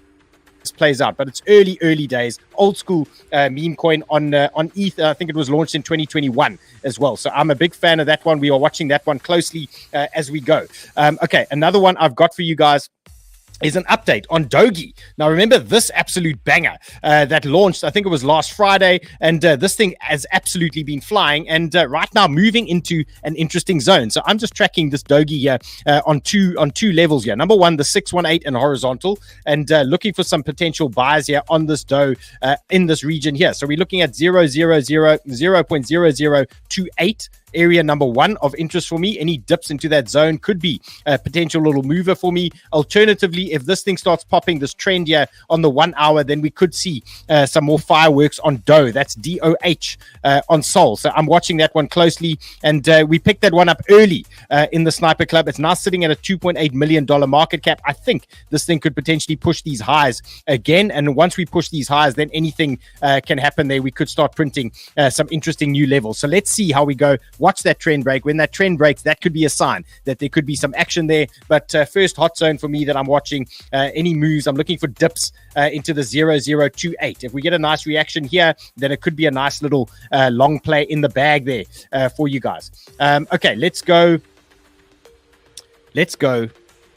plays out, but it's early days. Old school meme coin on ETH. I think it was launched in 2021 as well. So I'm a big fan of that one. We are watching that one closely as we go. Okay, another one I've got for you guys is an update on Doge. Now, remember this absolute banger that launched, I think it was last Friday, and this thing has absolutely been flying and right now moving into an interesting zone. So I'm just tracking this Doge here on two levels here. Number one, the 618 and horizontal, and looking for some potential buys here on this DOE in this region here. So we're looking at 0.0028 area number one of interest for me. Any dips into that zone could be a potential little mover for me. Alternatively, if this thing starts popping this trend here on the 1 hour, then we could see some more fireworks on DOE. That's DOH on Sol. So I'm watching that one closely, and we picked that one up early in the Sniper Club. It's now sitting at a $2.8 million market cap. I think this thing could potentially push these highs again, and once we push these highs, then anything can happen there. We could start printing some interesting new levels. So let's see how we go. Watch that trend break. When that trend breaks, that could be a sign that there could be some action there. But first hot zone for me that I'm watching, any moves, I'm looking for dips into the 0.028. If we get a nice reaction here, then it could be a nice little long play in the bag there for you guys. Okay, let's go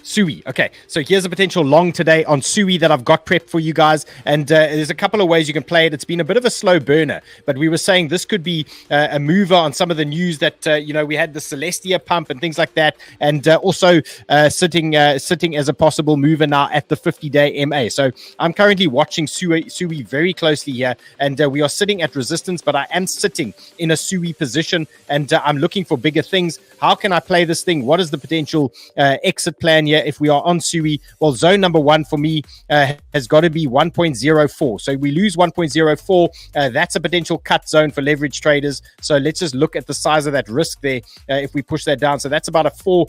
Sui. Okay, so here's a potential long today on Sui that I've got prepped for you guys, and there's a couple of ways you can play it. It's been a bit of a slow burner, but we were saying this could be a mover on some of the news that we had the Celestia pump and things like that, and also sitting as a possible mover now at the 50-day MA. So I'm currently watching Sui very closely here, and we are sitting at resistance, but I am sitting in a Sui position, and I'm looking for bigger things. How can I play this thing? What is the potential exit plan here if we are on Sui? Well, zone number one for me has got to be 1.04. So we lose 1.04. That's a potential cut zone for leverage traders. So let's just look at the size of that risk there if we push that down. So that's about a 3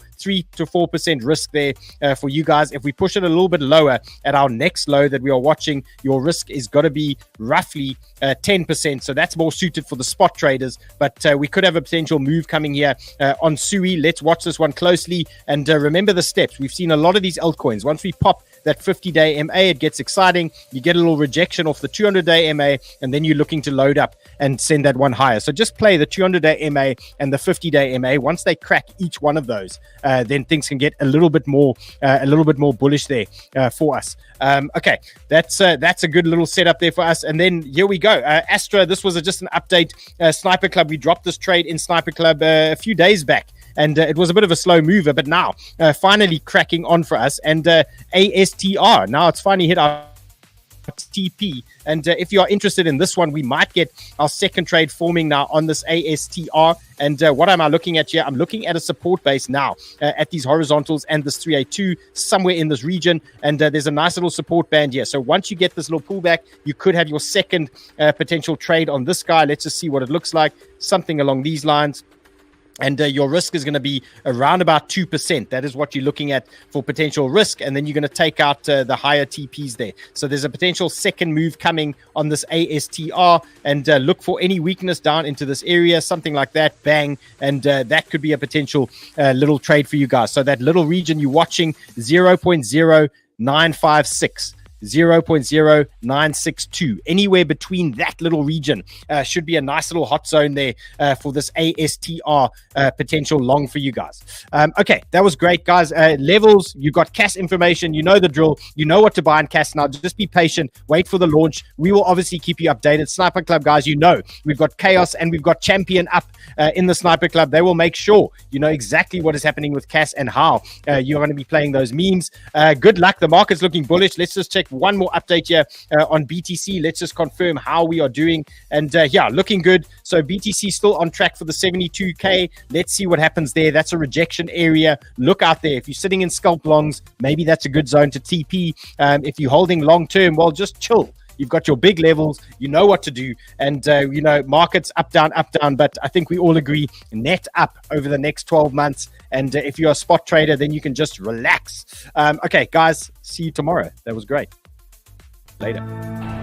to 4% risk there for you guys. If we push it a little bit lower at our next low that we are watching, your risk is got to be roughly 10%. So that's more suited for the spot traders, but we could have a potential move coming here on Sui. Let's watch this one closely, and remember the steps. We've seen a lot of these altcoins. Once we pop that 50-day MA, it gets exciting. You get a little rejection off the 200-day MA, and then you're looking to load up and send that one higher. So just play the 200-day MA and the 50-day MA. Once they crack each one of those, then things can get a little bit more bullish there for us. Okay, that's a good little setup there for us. And then here we go. Astra, this was just an update. Sniper Club, we dropped this trade in Sniper Club a few days back, and it was a bit of a slow mover, but now finally cracking on for us. And ASTR, now it's finally hit our TP, and if you are interested in this one, we might get our second trade forming now on this ASTR. And what am I looking at here? I'm looking at a support base now at these horizontals and this 382 somewhere in this region, and there's a nice little support band here. So once you get this little pullback, you could have your second potential trade on this guy. Let's just see what it looks like. Something along these lines. And your risk is going to be around about 2%. That is what you're looking at for potential risk. And then you're going to take out the higher TPs there. So there's a potential second move coming on this ASTR, and look for any weakness down into this area, something like that, bang. And that could be a potential little trade for you guys. So that little region you're watching, 0.0956. 0.0962. Anywhere between that little region should be a nice little hot zone there for this ASTR potential long for you guys. Okay, that was great, guys. Levels, you got Cas information. You know the drill. You know what to buy in Cas now. Just be patient. Wait for the launch. We will obviously keep you updated. Sniper Club, guys, you know we've got Chaos and we've got Champion up in the Sniper Club. They will make sure you know exactly what is happening with Cas and how you're going to be playing those memes. Good luck. The market's looking bullish. Let's just check one more update here on BTC. Let's just confirm how we are doing. And yeah, looking good. So BTC still on track for the 72K. Let's see what happens there. That's a rejection area. Look out there. If you're sitting in scalp longs, maybe that's a good zone to TP. If you're holding long term, well, just chill. You've got your big levels. You know what to do. And, you know, markets up, down. But I think we all agree net up over the next 12 months. And if you're a spot trader, then you can just relax. Okay, guys, see you tomorrow. That was great. Later.